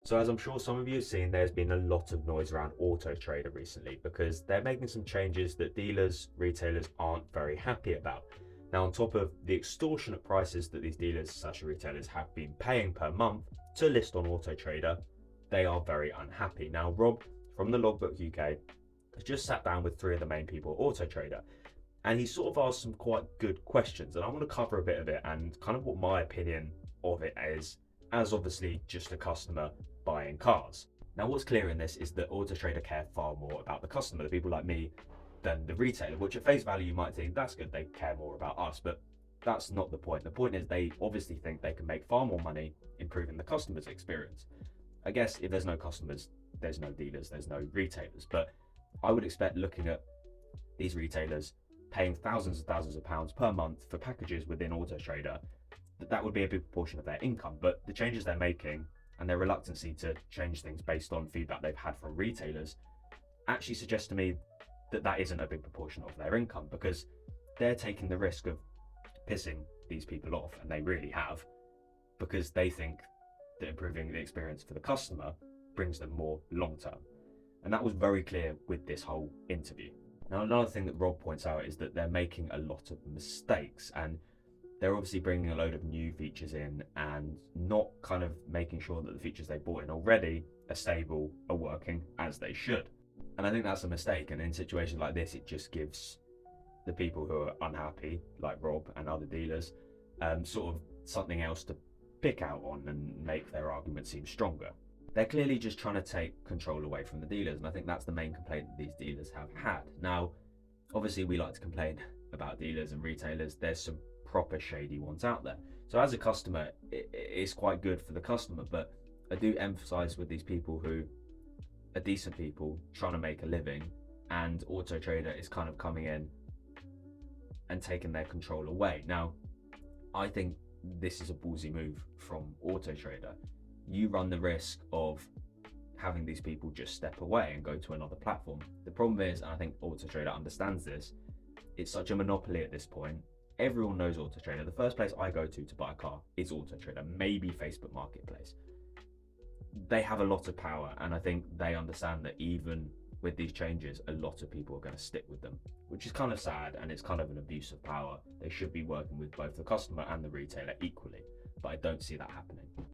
So as I'm sure some of you have seen, there's been a lot of noise around Auto Trader recently because they're making some changes that dealers, retailers aren't very happy about. Now, on top of the extortionate prices that these dealers slash retailers have been paying per month to list on Auto Trader, they are very unhappy. Now, Rob from the Logbook UK has just sat down with three of the main people at Auto Trader, and he sort of asked some quite good questions, and I want to cover a bit of it and kind of what my opinion of it is, as obviously just a customer buying cars. Now, what's clear in this is that Auto Trader care far more about the customer, the people like me, than the retailer, which at face value you might think that's good, they care more about us, but that's not the point. The point is they obviously think they can make far more money improving the customer's experience. I guess if there's no customers, there's no dealers, there's no retailers, but I would expect looking at these retailers paying thousands and thousands of pounds per month for packages within Auto Trader, that would be a big proportion of their income. But the changes they're making and their reluctancy to change things based on feedback they've had from retailers actually suggests to me that that isn't a big proportion of their income, because they're taking the risk of pissing these people off, and they really have, because they think that improving the experience for the customer brings them more long term. And that was very clear with this whole interview. Now, another thing that Rob points out is that they're making a lot of mistakes, and they're obviously bringing a load of new features in and not kind of making sure that the features they brought in already are stable, are working as they should. And I think that's a mistake. And in situations like this, it just gives the people who are unhappy, like Rob and other dealers, sort of something else to pick out on and make their argument seem stronger. They're clearly just trying to take control away from the dealers, and I think that's the main complaint that these dealers have had. Now, obviously, we like to complain about dealers and retailers. There's some proper shady ones out there. So as a customer, it's quite good for the customer, but I do emphasize with these people who are decent people trying to make a living, and Auto Trader is kind of coming in and taking their control away. Now, I think this is a ballsy move from Auto Trader. You run the risk of having these people just step away and go to another platform. The problem is, and I think Auto Trader understands this, it's such a monopoly at this point. Everyone knows Auto Trader. The first place I go to buy a car is Auto Trader, maybe Facebook Marketplace. They have a lot of power, and I think they understand that even with these changes, a lot of people are going to stick with them, which is kind of sad, and it's kind of an abuse of power. They should be working with both the customer and the retailer equally, but I don't see that happening.